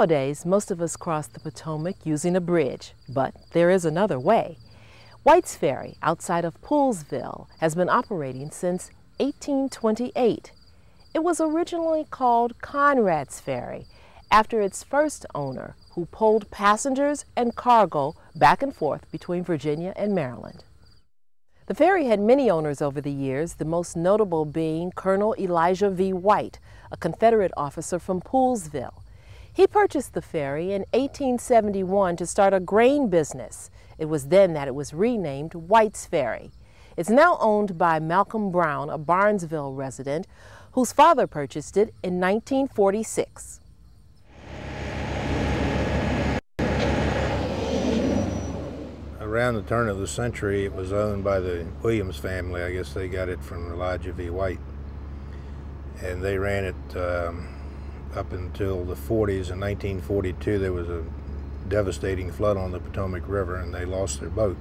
Nowadays, most of us cross the Potomac using a bridge, but there is another way. White's Ferry, outside of Poolesville, has been operating since 1828. It was originally called Conrad's Ferry, after its first owner, who pulled passengers and cargo back and forth between Virginia and Maryland. The ferry had many owners over the years, the most notable being Colonel Elijah V. White, a Confederate officer from Poolesville. He purchased the ferry in 1871 to start a grain business. It was then that it was renamed White's Ferry. It's now owned by Malcolm Brown, a Barnesville resident, whose father purchased it in 1946. Around the turn of the century, it was owned by the Williams family. I guess they got it from Elijah V. White. And they ran it up until the 40s. In 1942, there was a devastating flood on the Potomac River, and they lost their boat.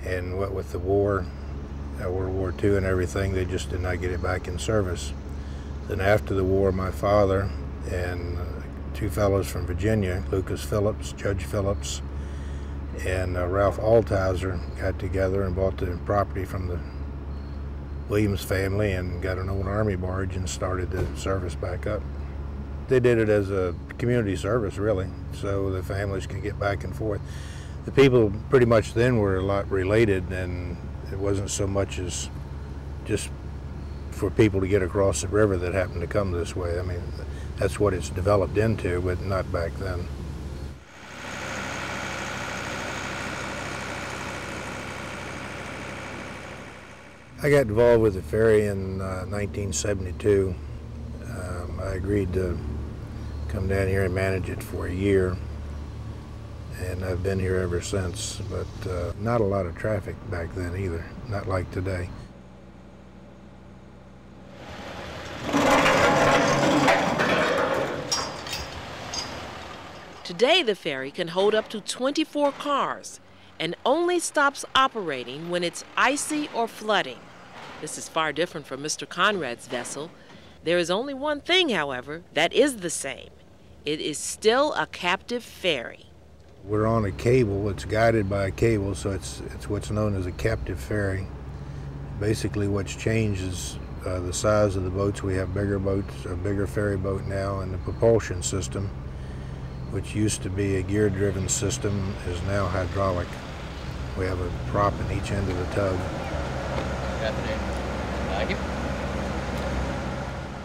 And what with the war, World War II and everything, they just did not get it back in service. Then after the war, my father and two fellows from Virginia, Lucas Phillips, Judge Phillips, and Ralph Altizer got together and bought the property from the Williams family and got an old Army barge and started the service back up. They did it as a community service, really, so the families could get back and forth. The people pretty much then were a lot related, and it wasn't so much as just for people to get across the river that happened to come this way. I mean, that's what it's developed into, but not back then. I got involved with the ferry in 1972. I agreed to come down here and manage it for a year, and I've been here ever since, but not a lot of traffic back then either, not like today. Today, the ferry can hold up to 24 cars and only stops operating when it's icy or flooding. This is far different from Mr. Conrad's vessel. There is only one thing, however, that is the same. It is still a captive ferry. We're on a cable. It's guided by a cable, so it's what's known as a captive ferry. Basically, what's changed is the size of the boats. We have bigger boats, a bigger ferry boat now, and the propulsion system, which used to be a gear-driven system, is now hydraulic. We have a prop in each end of the tug. Thank you.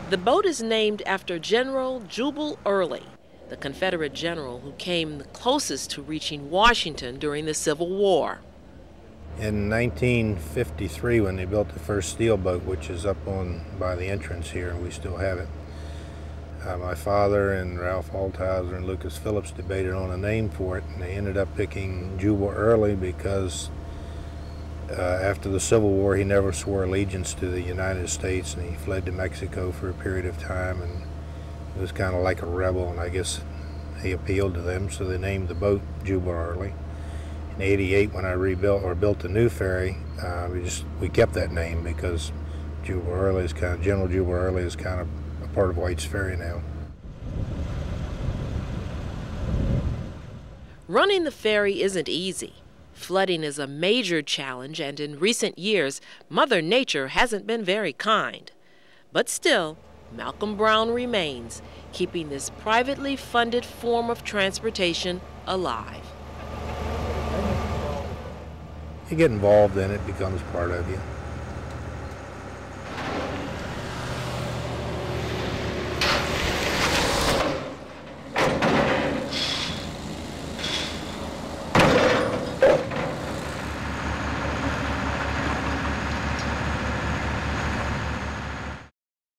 The boat is named after General Jubal Early, the Confederate general who came the closest to reaching Washington during the Civil War. In 1953, when they built the first steel boat, which is up by the entrance here, and we still have it, my father and Ralph Altizer and Lucas Phillips debated on a name for it, and they ended up picking Jubal Early because after the Civil War, he never swore allegiance to the United States, and he fled to Mexico for a period of time, and it was kind of like a rebel, and I guess he appealed to them, so they named the boat Jubal Early. In '88, when I built the new ferry, we kept that name because Jubal Early is General Jubal Early is kind of a part of White's Ferry now. Running the ferry isn't easy. Flooding is a major challenge, and in recent years, Mother Nature hasn't been very kind. But still, Malcolm Brown remains, keeping this privately funded form of transportation alive. You get involved in it, it becomes part of you.